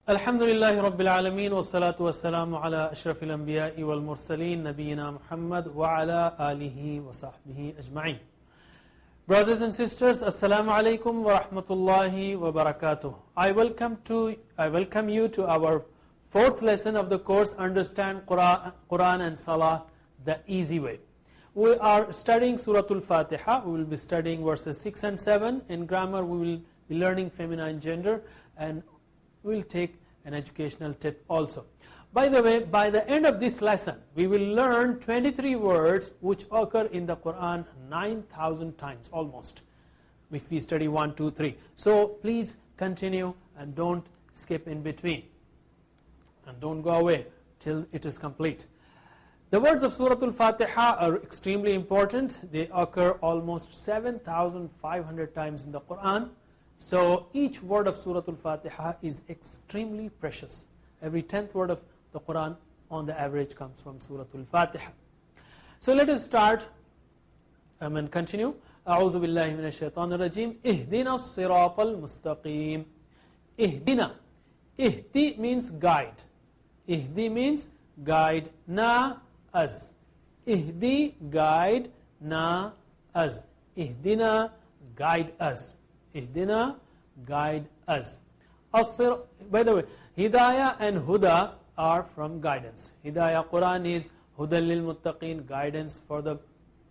Alhamdulillahi Rabbil Alameen wa salatu wa salamu ala ashrafil anbiya'i wal mursaleen Nabiyyina Muhammad wa ala alihi wa sahbihi ajma'in. Brothers and sisters, Assalamu alaikum wa rahmatullahi wa barakatuh. I welcome you to our fourth lesson of the course Understand Quran and Salah the Easy Way. We are studying Surah Al-Fatiha. We will be studying verses 6 and 7. In grammar we will be learning feminine gender, and we will take an educational tip also. By the way, by the end of this lesson we will learn 23 words which occur in the Quran 9,000 times almost, if we study 1, 2, 3. So please continue and don't skip in between, and don't go away till it is complete. The words of Surah Al-Fatiha are extremely important. They occur almost 7,500 times in the Quran. So each word of Surah Al-Fatiha is extremely precious. Every 10th word of the Quran on the average comes from Surah Al-Fatiha. So let us start and continue. أعوذ بالله من الشيطان الرجيم اهدنا الصراط المستقيم. اهدنا. Ihdi means guide. Ihdi means guide. Na us. Ihdi, guide. Na us. Ihdina, guide us. Ihdina, guide us. By the way, Hidayah and Huda are from guidance. Hidayah Quran is Hudal lil Muttaqeen, guidance for the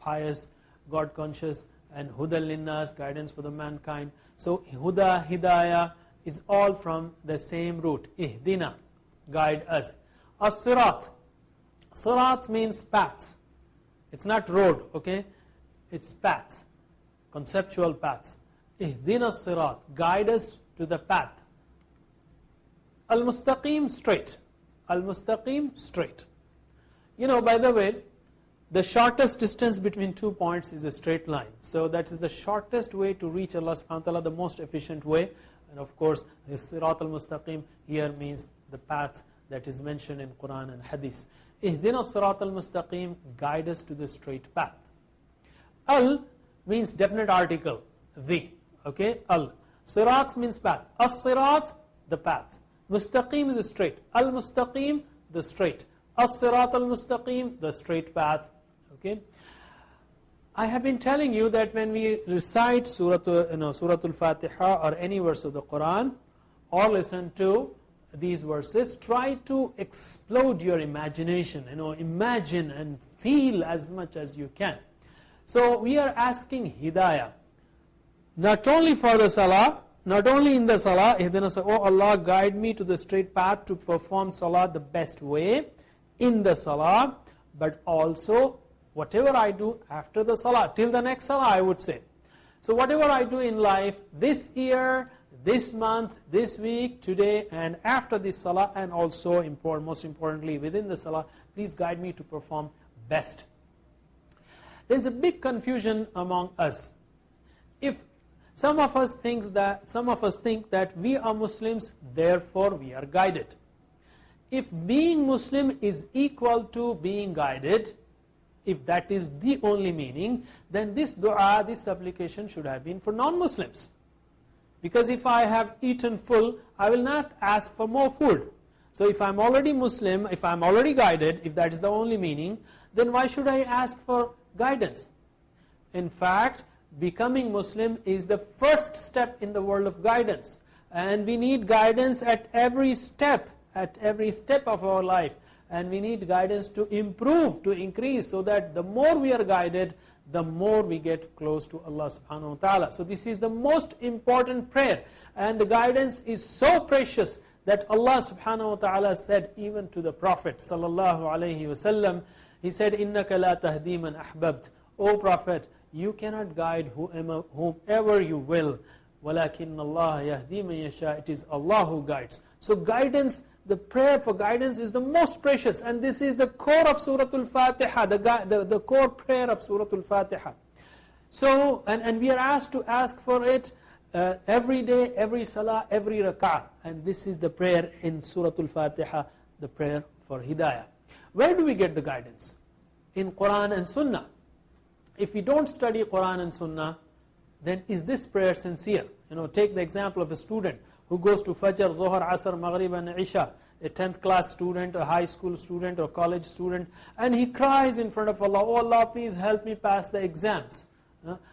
pious, God conscious, and Hudal lin Nas, guidance for the mankind. So Huda, Hidayah is all from the same root. Ihdina, guide us. As-Sirat. Sirat means path. It's not road, okay? It's path, conceptual path. Ihdina Sirat, guide us to the path. Al-Mustaqim, straight. Al-Mustaqim, straight. You know, by the way, the shortest distance between 2 points is a straight line. So that is the shortest way to reach Allah subhanahu wa ta'ala, the most efficient way. And of course, Sirat al-Mustaqim here means the path that is mentioned in Quran and Hadith. Ihdina Sirat al-Mustaqim, guide us to the straight path. Al means definite article, the. Okay, al. Sirat means path. As-Sirat, the path. Mustaqim is straight. Al-Mustaqim, the straight. As-Sirat al-Mustaqim, the straight path. Okay. I have been telling you that when we recite Surah Al-Fatiha or any verse of the Quran, or listen to these verses, try to explode your imagination. Imagine and feel as much as you can. So we are asking Hidayah. Not only for the Salah, not only in the Salah, oh Allah, guide me to the straight path to perform Salah the best way in the Salah, but also whatever I do after the Salah, till the next Salah I would say. So whatever I do in life, this year, this month, this week, today, and after this Salah, and also most importantly within the Salah, please guide me to perform best. There's a big confusion among us. If some of us think that we are Muslims, therefore we are guided. If being Muslim is equal to being guided, if that is the only meaning, then this dua, this supplication should have been for non-Muslims. Because if I have eaten full, I will not ask for more food. So if I'm already Muslim, if I'm already guided, if that is the only meaning, then why should I ask for guidance? In fact, becoming Muslim is the first step in the world of guidance, and we need guidance at every step of our life, and we need guidance to improve, to increase, so that the more we are guided, the more we get close to Allah subhanahu wa ta'ala. So this is the most important prayer, and the guidance is so precious that Allah subhanahu wa ta'ala said even to the Prophet sallallahu alaihi wasallam, he said, إِنَّكَ لَا تَهْدِي مَنْ أَحْبَبْتَ. O Prophet, you cannot guide whomever you will. وَلَكِنَّ اللَّهَ يَهْدِي مَنْ يَشَاءُ. It is Allah who guides. So guidance, the prayer for guidance is the most precious, and this is the core of Surah Al-Fatiha, the core prayer of Surah Al-Fatiha. So, and we are asked to ask for it every day, every salah, every rak'ah, and this is the prayer in Surah Al-Fatiha, the prayer for Hidayah. Where do we get the guidance? In Quran and Sunnah. If we don't study Quran and Sunnah, then is this prayer sincere? Take the example of a student who goes to Fajr, Zohar, Asr, Maghrib and Isha, a 10th class student, a high school student or college student, and he cries in front of Allah, oh Allah, please help me pass the exams.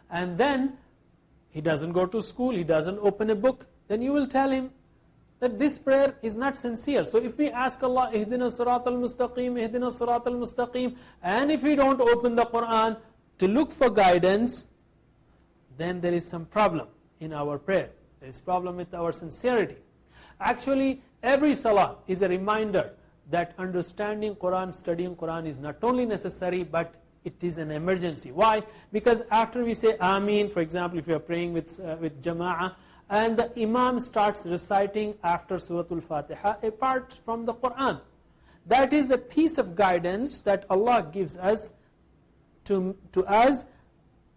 And then he doesn't go to school, he doesn't open a book, then you will tell him that this prayer is not sincere. So if we ask Allah, Ihdina Sirat al-Mustaqim, Ihdina Sirat al-Mustaqim, and if we don't open the Quran to look for guidance, then there is some problem in our prayer. There is problem with our sincerity. Actually, every salah is a reminder that understanding Quran, studying Quran is not only necessary, but it is an emergency. Why? Because after we say Ameen, for example, if you are praying with Jama'ah, and the Imam starts reciting after Surah Al-Fatiha a part from the Quran, that is a piece of guidance that Allah gives us to us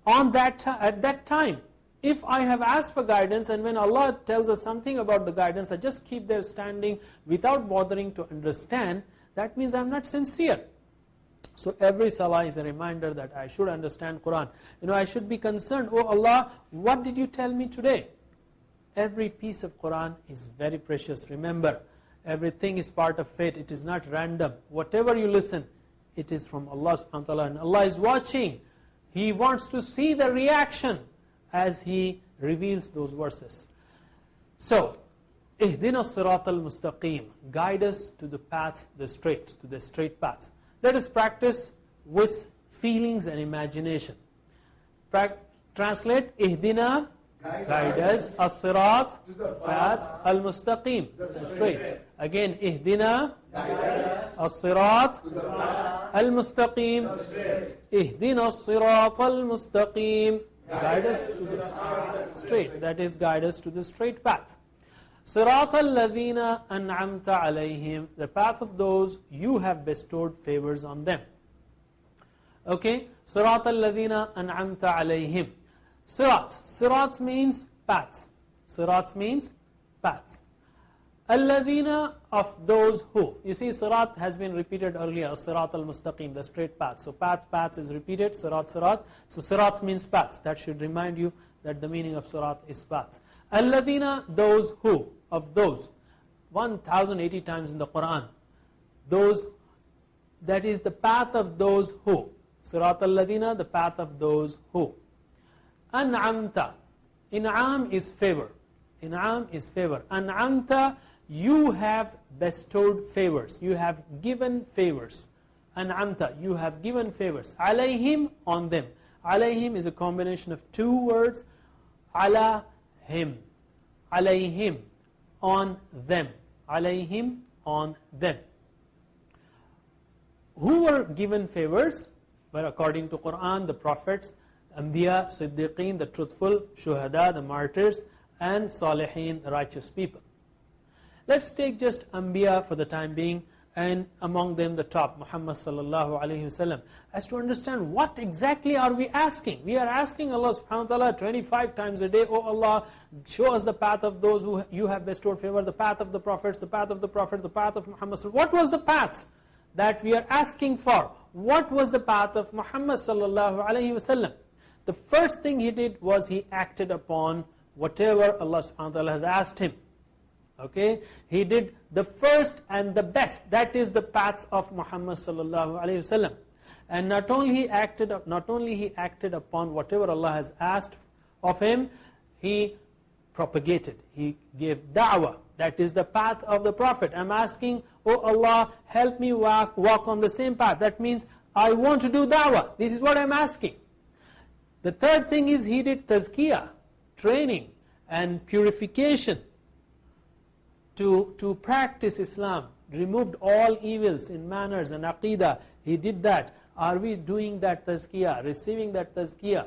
on at that time. If I have asked for guidance, and when Allah tells us something about the guidance, I just keep there standing without bothering to understand, that means I'm not sincere. So every salah is a reminder that I should understand Quran. I should be concerned, oh Allah, what did you tell me today? Every piece of Quran is very precious. Remember, everything is part of fate. It is not random. Whatever you listen, it is from Allah subhanahu wa ta'ala, and Allah is watching. He wants to see the reaction as He reveals those verses. So, Ihdina Sirat al-Mustaqim, guide us to the path, to the straight path. Let us practice with feelings and imagination. Translate, Ihdina, guide us, as-sirat, path, al-mustaqim, straight. Again, Ihdina, as-sirat, al-mustaqim, Ihdina as-sirat al-mustaqim, guide us to the straight, that is, guide us to the straight path. Sirat al-ladhina an'amta alayhim, the path of those you have bestowed favors on them. Okay, Sirat al-ladhina an'amta alayhim. Sirat means path. Sirat means path. Alladhina, of those who. You see, Sirat has been repeated earlier, Sirat al-Mustaqim, the straight path. So path is repeated, Sirat. So Sirat means path. That should remind you that the meaning of Sirat is path. Alladhina, those who, of those. 1080 times in the Quran. Those, that is the path of those who. Sirat alladhina, the path of those who. An'amta. In'am is favor. In'am is favor. An'amta, you have bestowed favors. You have given favors. An'amta, you have given favors. Alayhim, on them. Alayhim is a combination of two words. Ala him. Alayhim, on them. Alayhim, on them. Who were given favors? But according to Quran, the prophets, Anbiya, Siddiqeen, the truthful, Shuhada, the martyrs, and Salihin, the righteous people. Let's take just Anbiya for the time being, and among them the top, Muhammad sallallahu alayhi wasallam, as to understand what exactly are we asking. We are asking Allah subhanahu wa ta'ala 25 times a day, oh Allah, show us the path of those who you have bestowed favor, the path of the prophets, the path of the prophet, the path of Muhammad. What was the path that we are asking for? What was the path of Muhammad sallallahu alayhi wasallam? The first thing he did was he acted upon whatever Allah subhanahu wa ta'ala has asked him. Okay, he did the first and the best. That is the path of Muhammad sallallahu alaihi wasallam. And not only he acted upon whatever Allah has asked of him, he propagated. He gave da'wah. That is the path of the Prophet. I'm asking, oh Allah, help me walk on the same path. That means I want to do da'wah. This is what I'm asking. The third thing is he did tazkiyah, training and purification. To practice Islam, removed all evils in manners and aqidah. He did that. Are we doing that tazkiyah, receiving that tazkiyah,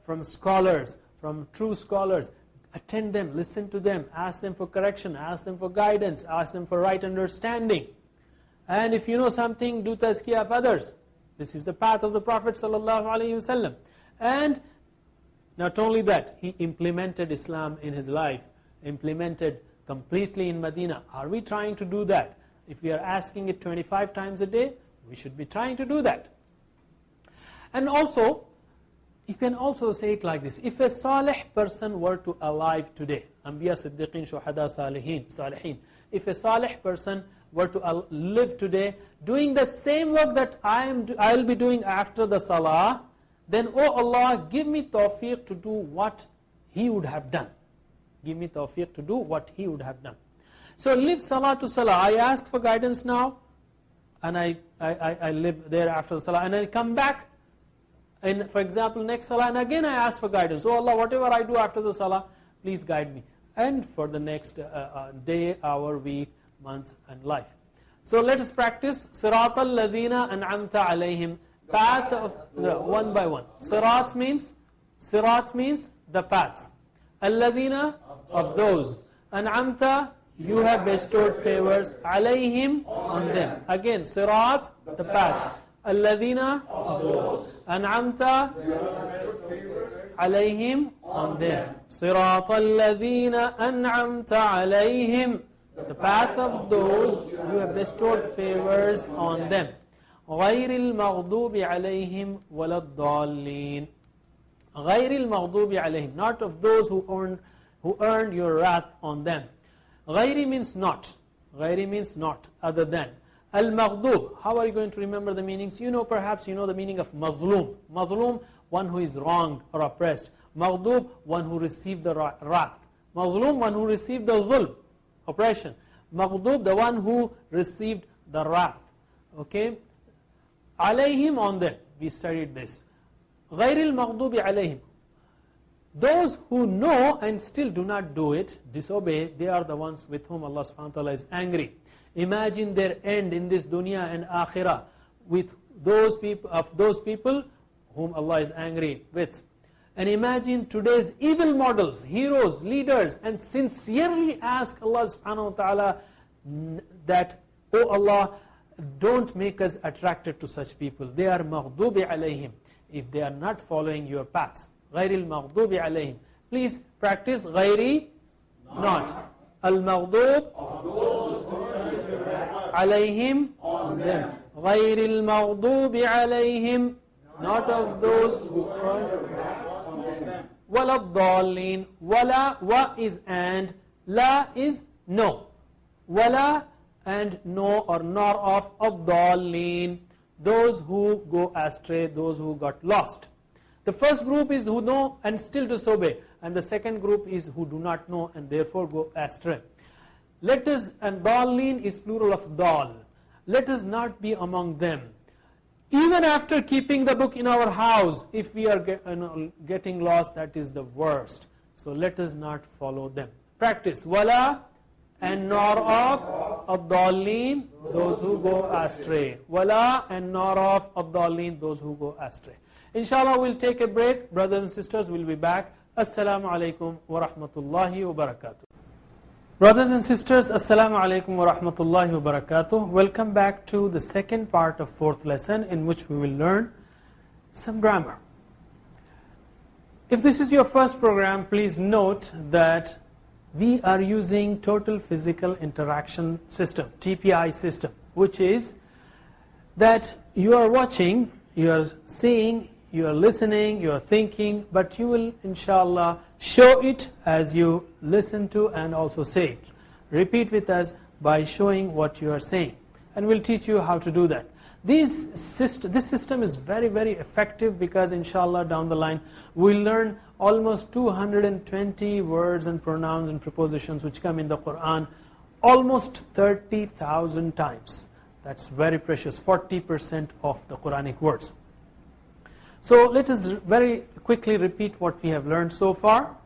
from scholars, from true scholars? Attend them, listen to them, ask them for correction, ask them for guidance, ask them for right understanding. And if you know something, do tazkiyah of others. This is the path of the Prophet sallallahu alaihi wasallam. And not only that, he implemented Islam in his life, implemented completely in Medina. Are we trying to do that? If we are asking it 25 times a day, we should be trying to do that. And also, you can also say it like this. If a salih person were to alive today, Anbiya, Siddiqeen, Shuhada, Salihin. If a salih person were to live today doing the same work that I'll be doing after the salah, then oh Allah, give me tawfiq to do what he would have done. Give me tawfiq to do what he would have done. So live salah to salah. I ask for guidance now, and I live there after the salah, and I come back, and for example next salah, and again I ask for guidance. Oh Allah, whatever I do after the salah, please guide me. And for the next day, hour, week, months, and life. So let us practice Siratal Ladina An'amta Alayhim. Path of one by one. Sirat means the paths. Alladina, of those. An'amta, you have bestowed favors. Alayhim, on them. Again, Sirat, the path. Alladina, of those. An'amta, alayhim, on them. Siratal Ladina An'amta Alayhim, the path of those you have bestowed favors on them. غير المغضوب عليهم ولا الضالين. غير المغضوب عليهم, not of those who earned your wrath on them. غير means not. غير means not, other than. Al-Maghdub, how are you going to remember the meanings? Perhaps you know the meaning of Mazlum. Mazlum, one who is wronged or oppressed. Maghdub, one who received the wrath. Mazlum, one who received the zulm, oppression. Maghdub, the one who received the wrath. Okay? Alayhim, on them. We studied this. Ghairil maghdubi alayhim. Those who know and still do not do it, disobey, they are the ones with whom Allah subhanahu wa ta'ala is angry. Imagine their end in this dunya and akhirah with those people whom Allah is angry with. And imagine today's evil models, heroes, leaders, and sincerely ask Allah subhanahu wa ta'ala that, oh Allah, don't make us attracted to such people. They are maghdubi alayhim, if they are not following your paths. Ghairil maghdubi alayhim. Please practice ghairi, not. Al-maghdub, alayhim, on them. Ghairil maghdubi alayhim, not of those who earn. Wala dallin. Wala, wa is and, la is no. Wala and no or nor of ad-dallin, those who go astray, those who got lost. The first group is who know and still disobey, and the second group is who do not know and therefore go astray. Let us, and dallin is plural of dal. Let us not be among them. Even after keeping the book in our house, if we are getting lost, that is the worst. So let us not follow them. Practice wala and nor of ad-dallin, those who go astray. Wala and nor of ad-dallin, those who go astray. Inshallah, we'll take a break. Brothers and sisters, we'll be back. Assalamu alaikum wa rahmatullahi wa barakatuh. Brothers and sisters, Assalamu alaikum wa rahmatullahi wa barakatuh. Welcome back to the second part of fourth lesson, in which we will learn some grammar. If this is your first program, please note that we are using Total Physical Interaction System, TPI system, which is that you are watching, you are seeing, you are listening, you are thinking, but you will inshallah show it as you listen to and also say it. Repeat with us by showing what you are saying, and we'll teach you how to do that. This system is very, very effective because inshallah down the line we'll learn almost 220 words and pronouns and prepositions which come in the Quran almost 30,000 times. That's very precious, 40% of the Quranic words. So let us very quickly repeat what we have learned so far.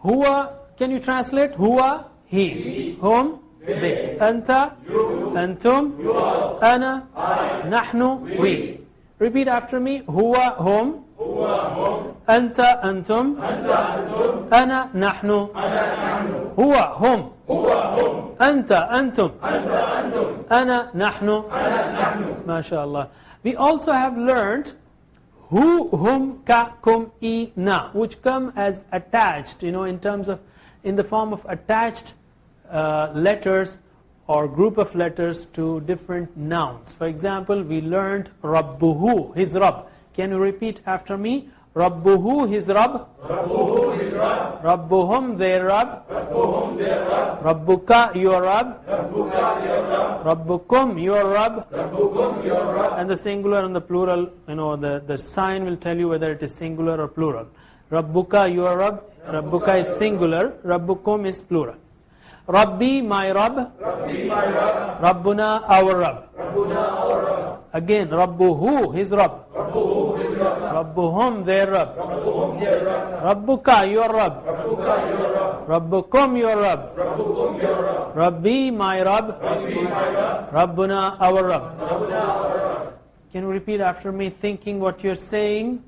Huwa, can you translate? Huwa, he. Whom? They. Anta, antum, ana, nahnu, we. Repeat after me. Huwa, whom? Anta, antum, ana, nahnu. Huwa, whom? Anta, antum, ana, nahnu. MashaAllah. We also have learned who, whom, ka, kum, I, na, which come as attached, in the form of attached letters or group of letters to different nouns. For example, we learned Rabbuhu, his Rabb. Can you repeat after me? Rabbuhu, his Rabb. Rabbuhu, his Rabb. Rabbuhum, their Rabb. Rabbuhum, their Rabb. Rabbuka, your Rabb. Rabbuka, your Rabb. Rabbukum, your Rabb. Rabbukum, your Rabb. And the singular and the plural, the sign will tell you whether it is singular or plural. Rabbuka, your Rabb. Rabbuka is singular. Rabbukum is plural. Rabbi, my Rabb. Rabbi, my Rabb. Rabbuna, our Rabb. Rabbuna, our Rabb. Again, Rabbuhu, his Rabb. Rabbuhu, his Rabb. Rabbuhum, their Rabb. Rabbuhum, their Rabb. Rabbuka, your Rabb. Rabbuka, your Rabb. Rabbukum, your Rabb. Rabbukum, your Rabb. Rabbi, my Rabb. Rabbi, my Rabb. Rabbuna, our Rabb. Rabbuna, our Rabb. Can you repeat after me, thinking what you're saying?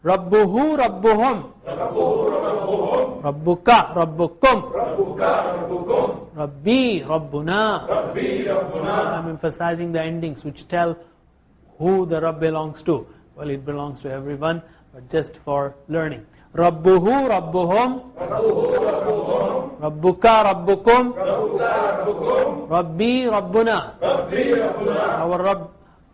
Rabbuhu, Rabbuhum. Rabbuhu, Rabbuhum. Rabbuka, Rabbukum. Rabbuka, Rabbukum. Rabbi, Rabbuna. Rabbi, Rabbuna. I'm emphasizing the endings which tell who the Rabb belongs to. Well, it belongs to everyone, but just for learning. Rabbuhu, Rabbuhum. Rabbuhu, Rabbuhum. Rabbuka, Rabbukum. Rabbuka, Rabbukum. Rabbi, Rabbuna. Rabbi, Rabbuna. Our Rabb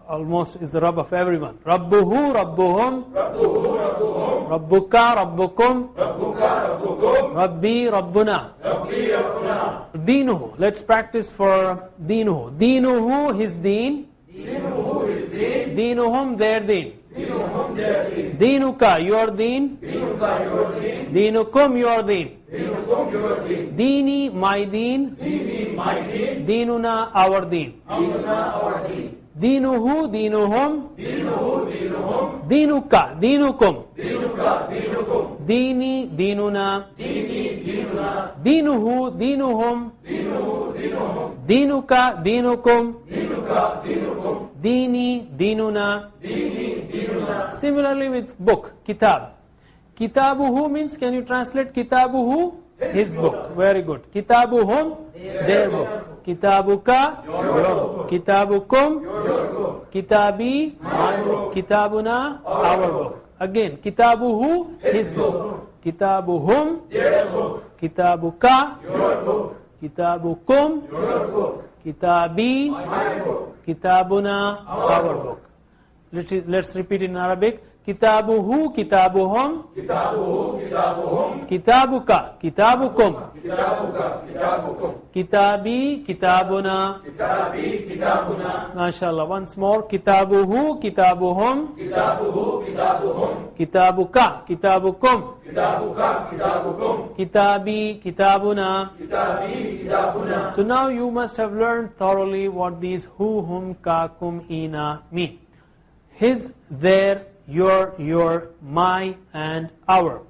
almost is the Rabb of everyone. Rabbuhu, Rabbuhum. Rabbuhu, Rabbuhum. Rabbuka, Rabbukum. Rabbuka, Rabbukum. Rabbi, Rabbuna. Rabbi, Rabbuna. Dinuhu. Let's practice for Dinuhu. Dinuhu, his deen. Dinuhu, his deen. Dinuhum, their deen. Dinuhum, their deen. Dinuka, your deen. Dinuka, your deen. Dinukum, your deen. Dinukum, your deen. Dini, my deen. Dini, my deen. Dinuna, our deen. Dinuna, our deen. Dinuhu, dinuhum. Dinuhu, dinuhum. Dinuka, dinukum. Dinuka, dinukum. Dini, dinuna. Dini, dinuna. Dinuhu, dinuhum. Dinuhu, dinuhum. Dinuka, dinukum. Dinuka, dinukum. Dini, dinuna. Dini, dinuna. Similarly with book, kitab. Kitabuhu means, can you translate Kitabuhu? His book. Very good. Kitabuhum, their book. Kitabuka, your book. Kitabukum, Your book. Kitabi, My book. Kitabuna, our book. Again, Kitabuhu, his book. Kitabuhum, Their book. Kitabuka, Your book. Kitabukum, Your book. Kitabi, My book. Kitabuna, our book. Let's repeat in Arabic. Kitabuhu, Kitabuhum, Kitabuhu, kitabuhum. Kitabuka, Kitabukum, Kitabuka, kitabukum. Kitabi, Kitabuna. Kitabi, kitabuna. MashaAllah. Once more. Kitabuhu, Kitabuhum, Kitabuhu, kitabuhum. Kitabuka, Kitabukum, Kitabuka, kitabukum. Kitabi, Kitabuna. Kitabi, kitabuna. So now you must have learned thoroughly what these hu, hum, ka, kum, ina mean. His, their, your, my, and our.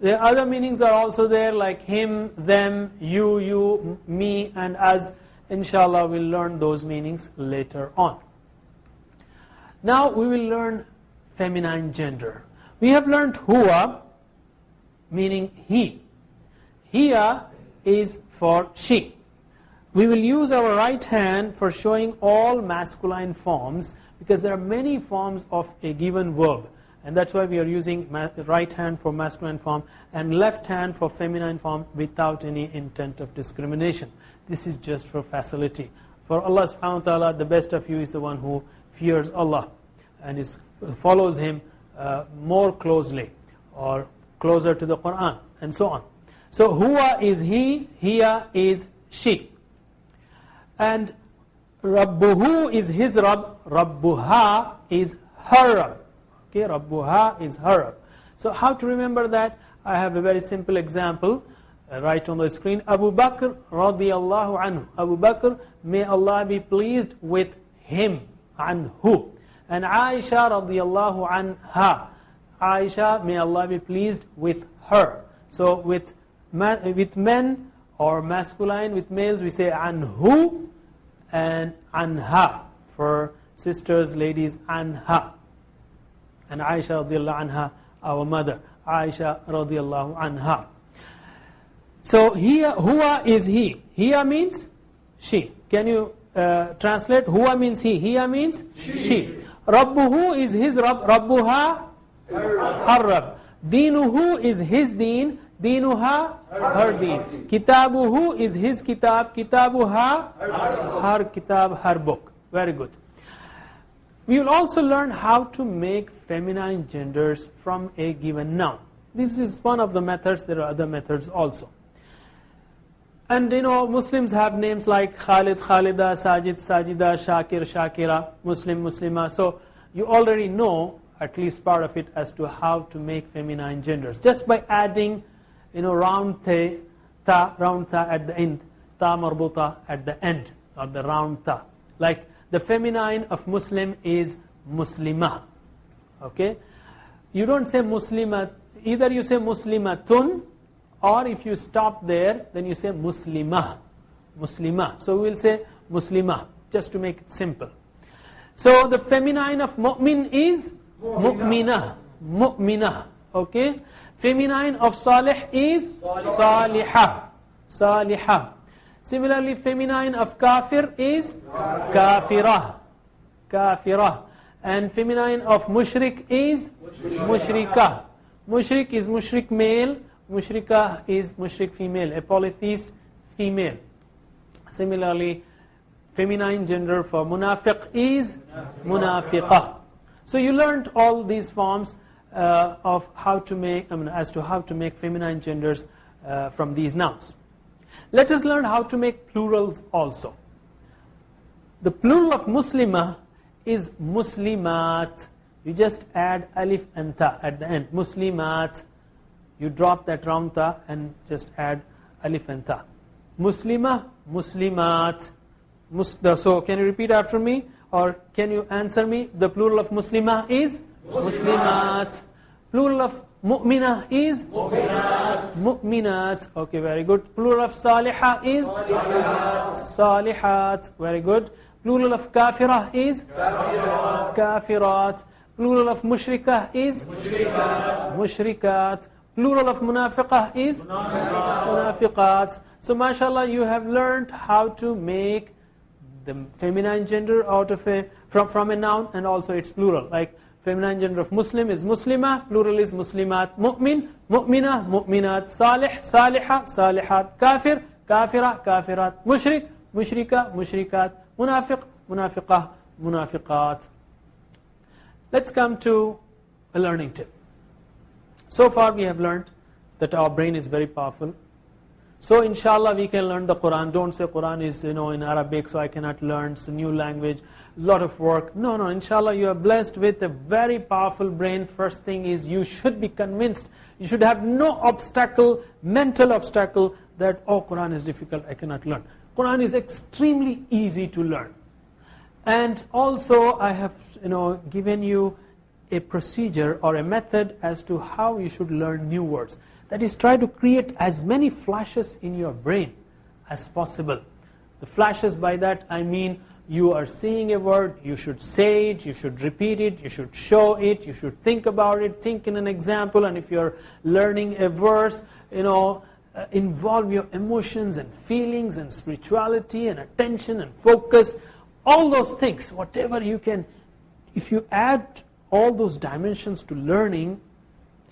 The other meanings are also there, like him, them, you, me, and us. Inshallah, we'll learn those meanings later on. Now we will learn feminine gender. We have learned huwa, meaning he. Hiya is for she. We will use our right hand for showing all masculine forms, because there are many forms of a given verb, and that's why we are using right hand for masculine form and left hand for feminine form without any intent of discrimination. This is just for facility. For Allah subhanahu wa ta'ala, the best of you is the one who fears Allah and follows Him more closely, or closer to the Quran, and so on. So huwa is he, hiya is she. And Rabbuhu is his Rabb, Rabbuha is her Rabb. Okay, Rabbuha is her Rabb. So how to remember that? I have a very simple example right on the screen. Abu Bakr radiyallahu anhu. Abu Bakr, may Allah be pleased with him, anhu. And Aisha radiyallahu anha. Aisha, may Allah be pleased with her. So with men or masculine, with males we say anhu and anha. For sisters, ladies, anha. And Aisha radiallahu anha, our mother, Aisha radiallahu anha. So here, huwa is he. Hiya means she. Can you translate? Huwa means he. Hiya means she. Rabbuhu is his Rabb. Rabbuha, her Rabb. Dinuhu is his deen. Dinuha, her deen. Kitabuhu is his kitab. Kitabuha, her kitab, her book. Very good. We will also learn how to make feminine genders from a given noun. This is one of the methods. There are other methods also. And Muslims have names like Khalid, Khalida, Sajid, Sajida, Shakir, Shakira, Muslim, Muslima. So you already know at least part of it as to how to make feminine genders. Just by adding round ta at the end, ta marbuta at the end, or the round ta. Like the feminine of Muslim is Muslimah. Okay? You don't say Muslimat, either you say Muslimatun, or if you stop there, then you say Muslimah. Muslimah. So we will say Muslimah, just to make it simple. So the feminine of Mu'min is Mu'minah. Mu'minah. Okay? Feminine of Salih is Salihah. Salihah. Similarly, feminine of Kafir is Kafirah. Kafirah. And feminine of Mushrik is Mushrikah. Mushrik is Mushrik male. Mushrikah is Mushrik female, a polytheist female. Similarly, feminine gender for Munafiq is Munafiqah. So you learned all these forms of how to make, as to how to make feminine genders from these nouns. Let us learn how to make plurals also. The plural of Muslimah is Muslimat. You just add alif and ta at the end. Muslimat. You drop that round ta and just add alif and ta. Muslimah, Muslimat. So can you repeat after me? Or can you answer me? The plural of Muslimah is Muslimat. Plural of Mu'minah is Mu'minat. Mu'minat. Okay, very good. Plural of Salihah is Salihat. Very good. Plural of Kafirah is Kafirat. Plural of Mushrikah is Mushrikat. Plural of Munafiqah is Munafiqat. So mashallah, you have learned how to make the feminine gender out of from a noun, and also its plural. Like feminine gender of Muslim is Muslimah, plural is Muslimat. Mu'min, Mu'minah, Mu'minat. Salih, Salihah, Salihat. Kafir, Kafirah, Kafirat. Mushrik, Mushrika, Mushrikat. Munafiq, Munafiqah, Munafiqat. Let's come to a learning tip. So far we have learned that our brain is very powerful. So inshallah we can learn the Quran. Don't say Quran is in Arabic, so I cannot learn. It's a new language, lot of work. No, inshallah you are blessed with a very powerful brain. First thing is you should be convinced. You should have no obstacle, mental obstacle, that Quran is difficult, I cannot learn. Quran is extremely easy to learn. And also I have given you a procedure or a method as to how you should learn new words. That is, try to create as many flashes in your brain as possible. The flashes, by that I mean you are seeing a word, you should say it, you should repeat it, you should show it, you should think about it, think in an example, and if you're learning a verse, involve your emotions and feelings and spirituality and attention and focus, all those things, whatever you can. If you add all those dimensions to learning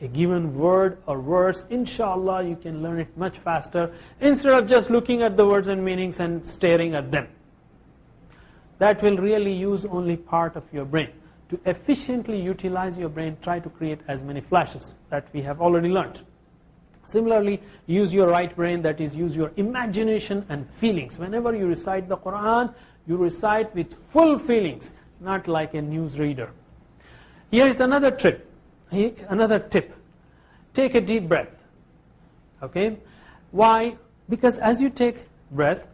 a given word or verse, inshallah you can learn it much faster, instead of just looking at the words and meanings and staring at them. That will really use only part of your brain. To efficiently utilize your brain, try to create as many flashes that we have already learned. Similarly, use your right brain, that is, use your imagination and feelings. Whenever you recite the Quran, you recite with full feelings, not like a newsreader. Here is another tip. Take a deep breath. Okay? Why? Because as you take breath,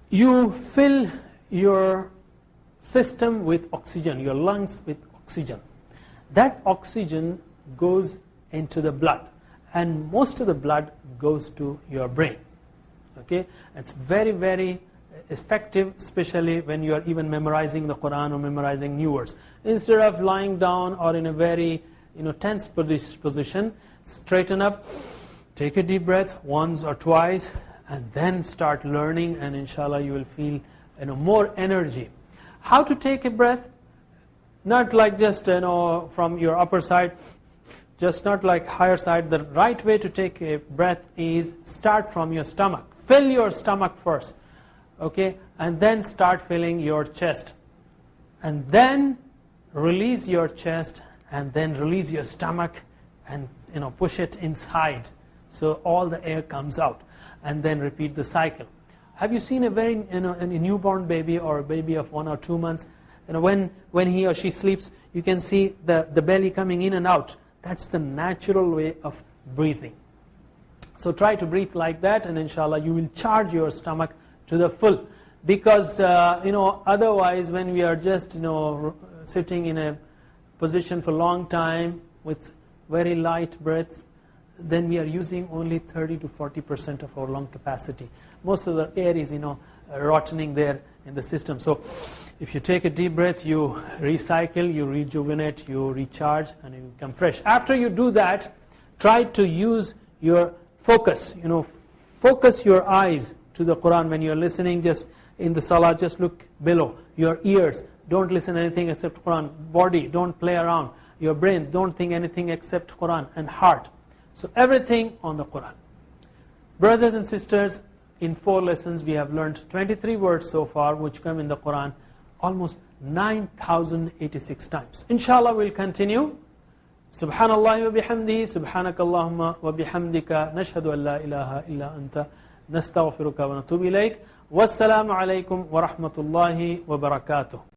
you fill your system with oxygen, your lungs with oxygen. That oxygen goes into the blood, and most of the blood goes to your brain. Okay? It's very, very effective, especially when you are even memorizing the Quran or memorizing new words. Instead of lying down or in a very tense position, straighten up, take a deep breath once or twice, and then start learning, and inshallah you will feel more energy. How to take a breath? Not like just from your upper side, just not like higher side. The right way to take a breath is start from your stomach. Fill your stomach first. Okay, and then start filling your chest. and then release your chest, and then release your stomach, and push it inside, so all the air comes out, and then repeat the cycle. Have you seen a newborn baby or a baby of 1 or 2 months? When he or she sleeps, you can see the belly coming in and out. That's the natural way of breathing. So try to breathe like that, and inshallah you will charge your stomach to the full. Because otherwise, when we are just sitting in a position for a long time with very light breaths, then we are using only 30 to 40% of our lung capacity. Most of the air is rotting there in the system. So if you take a deep breath, you recycle, you rejuvenate, you recharge, and you become fresh. After you do that, try to use your focus. Focus your eyes to the Quran. When you are listening, just in the salah, just look below. Your ears, don't listen to anything except Quran. Body, don't play around. Your brain, don't think anything except Quran. And heart. So everything on the Quran. Brothers and sisters, in 4 lessons we have learned 23 words so far which come in the Quran, almost 9,086 times. Inshallah we'll continue. Subhanallah wa bihamdihi, subhanakallahumma wa bihamdika, nashhadu an la ilaha illa anta, nastaghfiruka wa natubu ilayk. Wassalamu alaikum wa rahmatullahi wa barakatuh.